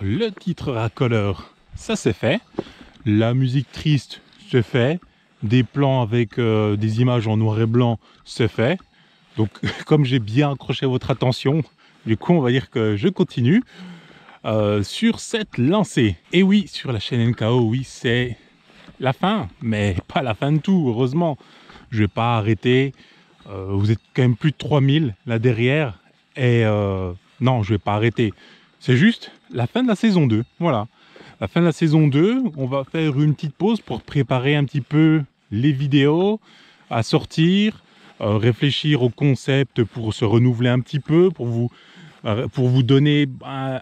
le titre racoleur, ça c'est fait. La musique triste, c'est fait. Des plans avec des images en noir et blanc, c'est fait. Donc, comme j'ai bien accroché votre attention, du coup, on va dire que je continue sur cette lancée. Et oui, sur la chaîne NKO, oui, c'est la fin, mais pas la fin de tout, heureusement. Je vais pas arrêter. Vous êtes quand même plus de 3000 là derrière. Et non, je vais pas arrêter. C'est juste la fin de la saison 2. Voilà. La fin de la saison 2, on va faire une petite pause pour préparer un petit peu les vidéos à sortir, réfléchir au concept pour se renouveler un petit peu, pour vous donner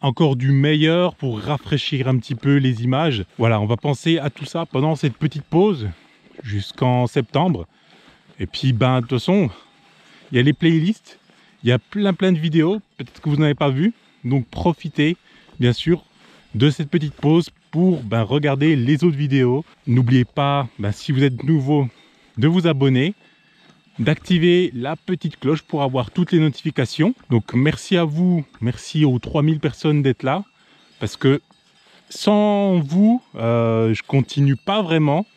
encore du meilleur, pour rafraîchir un petit peu les images. Voilà, on va penser à tout ça pendant cette petite pause jusqu'en septembre. Et puis, de toute façon, il y a les playlists, il y a plein de vidéos, peut-être que vous n'avez pas vu. Donc, profitez, bien sûr, de cette petite pause pour regarder les autres vidéos. N'oubliez pas, si vous êtes nouveau, de vous abonner, d'activer la petite cloche pour avoir toutes les notifications. Donc, merci à vous, merci aux 3000 personnes d'être là, parce que sans vous, je continue pas vraiment.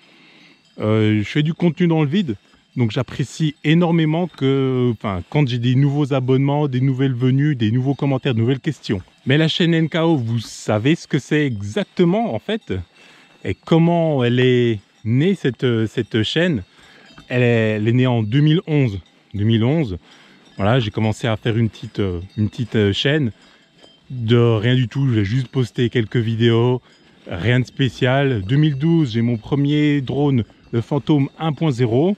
Je fais du contenu dans le vide. Donc j'apprécie énormément quand j'ai des nouveaux abonnements, des nouvelles venues, des nouveaux commentaires, de nouvelles questions. Mais la chaîne NKO, vous savez ce que c'est exactement en fait, et comment elle est née cette chaîne. Elle est née en 2011. 2011, voilà, j'ai commencé à faire une petite chaîne de rien du tout. J'ai juste posté quelques vidéos, rien de spécial. 2012, j'ai mon premier drone, le Phantom 1.0.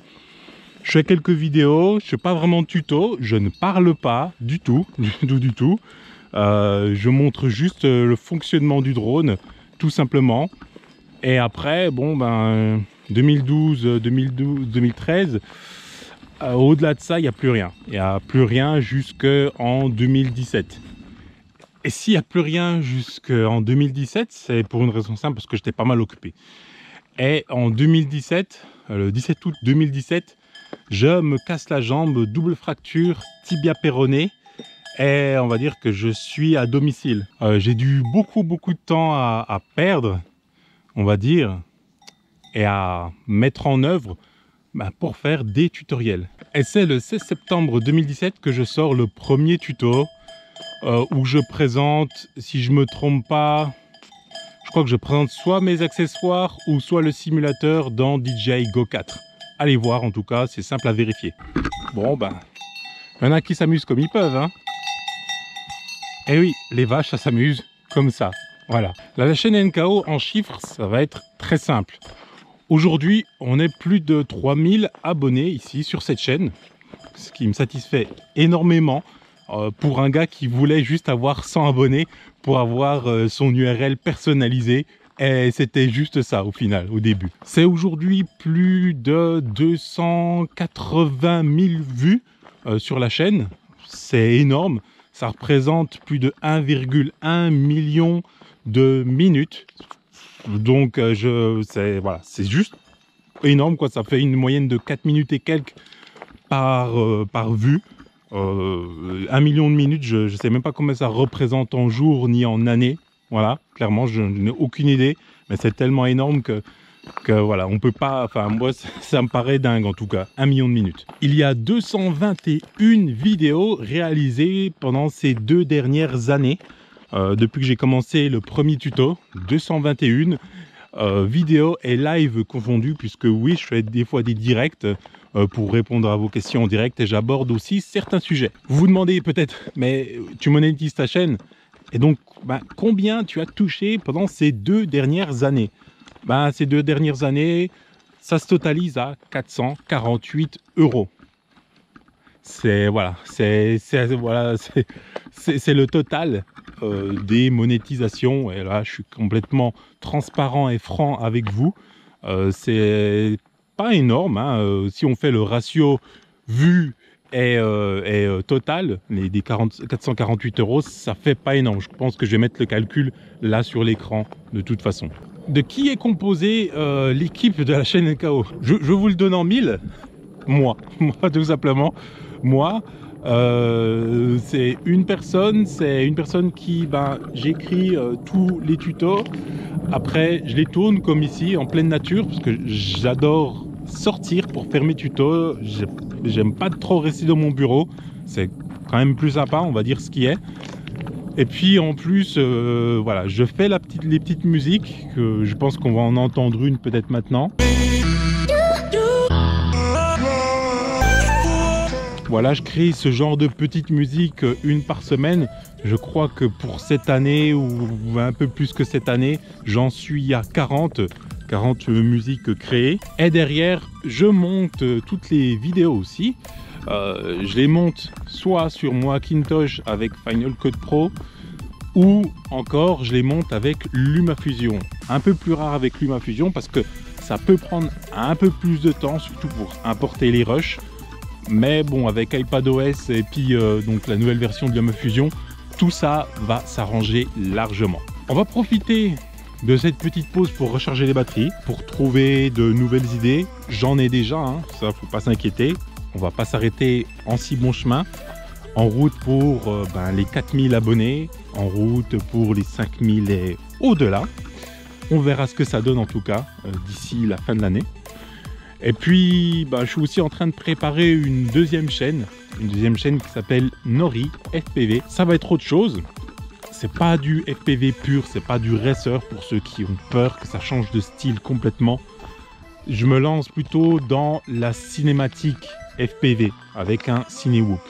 Je fais quelques vidéos, je ne fais pas vraiment de tuto, je ne parle pas du tout, du tout. Je montre juste le fonctionnement du drone, tout simplement. Et après, 2012, 2013, au-delà de ça, il n'y a plus rien. Il n'y a plus rien jusqu'en 2017. Et s'il n'y a plus rien jusqu'en 2017, c'est pour une raison simple, parce que j'étais pas mal occupé. Et en 2017, le 17 août 2017, je me casse la jambe, double fracture, tibia péroné, et on va dire que je suis à domicile. J'ai dû beaucoup de temps à perdre, on va dire, et à mettre en œuvre pour faire des tutoriels. Et c'est le 16 septembre 2017 que je sors le premier tuto où je présente, si je me trompe pas, je crois que je présente soit mes accessoires ou soit le simulateur dans DJI Go 4. Allez voir, en tout cas, c'est simple à vérifier. Bon, il y en a qui s'amusent comme ils peuvent, hein. Et oui, les vaches, ça s'amuse comme ça. Voilà. La chaîne NKO, en chiffres, ça va être très simple. Aujourd'hui, on est plus de 3000 abonnés ici sur cette chaîne, ce qui me satisfait énormément pour un gars qui voulait juste avoir 100 abonnés pour avoir son URL personnalisé. Et c'était juste ça au final, au début. C'est aujourd'hui plus de 280 000 vues sur la chaîne. C'est énorme. Ça représente plus de 1,1 million de minutes. Donc c'est juste énorme, quoi. Ça fait une moyenne de 4 minutes et quelques par vue. 1 million de minutes, je ne sais même pas combien ça représente en jours ni en années. Voilà, clairement, je n'ai aucune idée, mais c'est tellement énorme que voilà, on peut pas, enfin moi ça me paraît dingue en tout cas, 1 million de minutes. Il y a 221 vidéos réalisées pendant ces 2 dernières années, depuis que j'ai commencé le premier tuto, 221 vidéos et live confondus, puisque oui, je fais des fois des directs pour répondre à vos questions en direct et j'aborde aussi certains sujets. Vous vous demandez peut-être, mais tu monétises ta chaîne? Et donc, combien tu as touché pendant ces 2 dernières années? Ces 2 dernières années, ça se totalise à 448 €. C'est le total des monétisations. Et là, je suis complètement transparent et franc avec vous. C'est pas énorme, hein. Si on fait le ratio vue et total, des 448 €, ça fait pas énorme. Je pense que je vais mettre le calcul là sur l'écran de toute façon. De qui est composée l'équipe de la chaîne NKO? Je vous le donne en 1000. moi, tout simplement. Moi, c'est une personne qui, j'écris tous les tutos. Après, je les tourne comme ici, en pleine nature, parce que j'adore sortir pour faire mes tutos. J'aime pas trop rester dans mon bureau. C'est quand même plus sympa, on va dire ce qui est. Et puis en plus, voilà, je fais les petites musiques, que je pense qu'on va en entendre une peut-être maintenant. Voilà, je crée ce genre de petites musiques une par semaine. Je crois que pour cette année, ou un peu plus que cette année, j'en suis à 40 musiques créées. Et derrière, je monte toutes les vidéos aussi. Je les monte soit sur mon Macintosh avec Final Cut Pro, ou encore je les monte avec LumaFusion. Un peu plus rare avec LumaFusion parce que ça peut prendre un peu plus de temps, surtout pour importer les rushs. Mais bon, avec iPadOS et puis donc la nouvelle version de LumaFusion, tout ça va s'arranger largement. On va profiter de cette petite pause pour recharger les batteries, pour trouver de nouvelles idées. J'en ai déjà, hein, ça faut pas s'inquiéter. On va pas s'arrêter en si bon chemin. En route pour les 4000 abonnés, en route pour les 5000 et au-delà. On verra ce que ça donne en tout cas d'ici la fin de l'année. Et puis, je suis aussi en train de préparer une deuxième chaîne qui s'appelle Nori FPV. Ça va être autre chose. C'est pas du FPV pur, c'est pas du racer pour ceux qui ont peur que ça change de style complètement. Je me lance plutôt dans la cinématique FPV avec un Cinewhoop.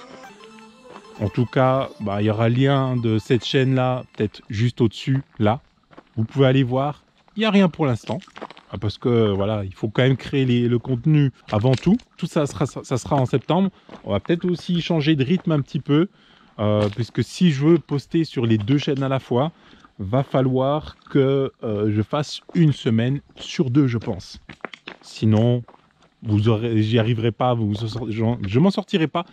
En tout cas, il y aura le lien de cette chaîne-là, peut-être juste au-dessus, là. Vous pouvez aller voir. Il n'y a rien pour l'instant. Parce que voilà, il faut quand même créer le contenu avant tout. Tout ça sera en septembre. On va peut-être aussi changer de rythme un petit peu. Puisque si je veux poster sur les deux chaînes à la fois, va falloir que je fasse une semaine sur deux, je pense. Sinon, j'y arriverai pas, je m'en sortirai pas.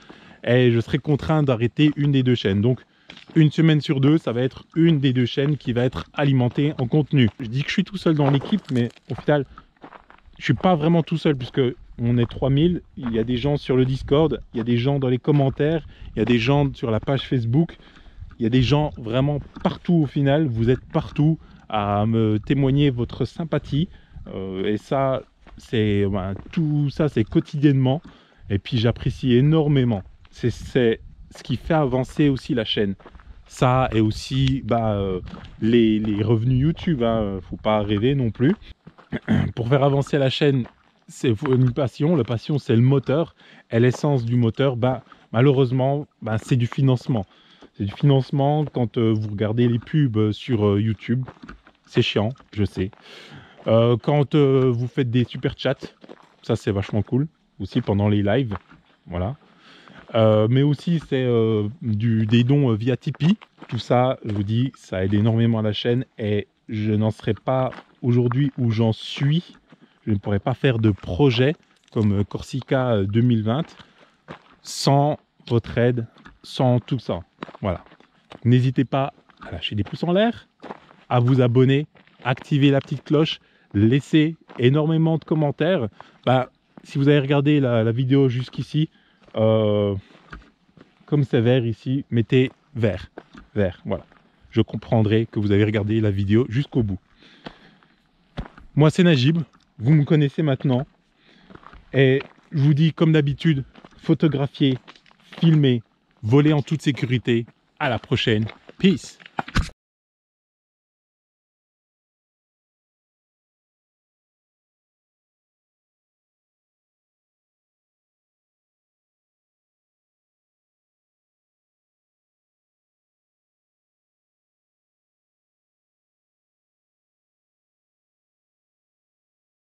Et je serai contraint d'arrêter une des deux chaînes. Donc, une semaine sur deux, ça va être une des deux chaînes qui va être alimentée en contenu. Je dis que je suis tout seul dans l'équipe, mais au final, je suis pas vraiment tout seul puisque on est 3000. Il y a des gens sur le Discord, il y a des gens dans les commentaires, il y a des gens sur la page Facebook. Il y a des gens vraiment partout au final. Vous êtes partout à me témoigner votre sympathie. Et ça, tout ça, c'est quotidiennement. Et puis, j'apprécie énormément. C'est ce qui fait avancer aussi la chaîne. Ça et aussi les revenus YouTube, hein, faut pas rêver non plus. Pour faire avancer la chaîne, c'est une passion. La passion, c'est le moteur. Et l'essence du moteur, malheureusement, c'est du financement. C'est du financement quand vous regardez les pubs sur YouTube. C'est chiant, je sais. Quand vous faites des super chats, ça c'est vachement cool. Aussi pendant les lives, voilà. Mais aussi c'est des dons via Tipeee. Tout ça, je vous dis, ça aide énormément à la chaîne et je n'en serais pas aujourd'hui où j'en suis. Je ne pourrais pas faire de projet comme Corsica 2020 sans votre aide, sans tout ça. Voilà. N'hésitez pas à lâcher des pouces en l'air, à vous abonner, activer la petite cloche, laisser énormément de commentaires. Si vous avez regardé la vidéo jusqu'ici, comme c'est vert ici, mettez vert, voilà. Je comprendrai que vous avez regardé la vidéo jusqu'au bout. Moi, c'est Najib, vous me connaissez maintenant. Et je vous dis, comme d'habitude, photographiez, filmez, volez en toute sécurité. À la prochaine. Peace.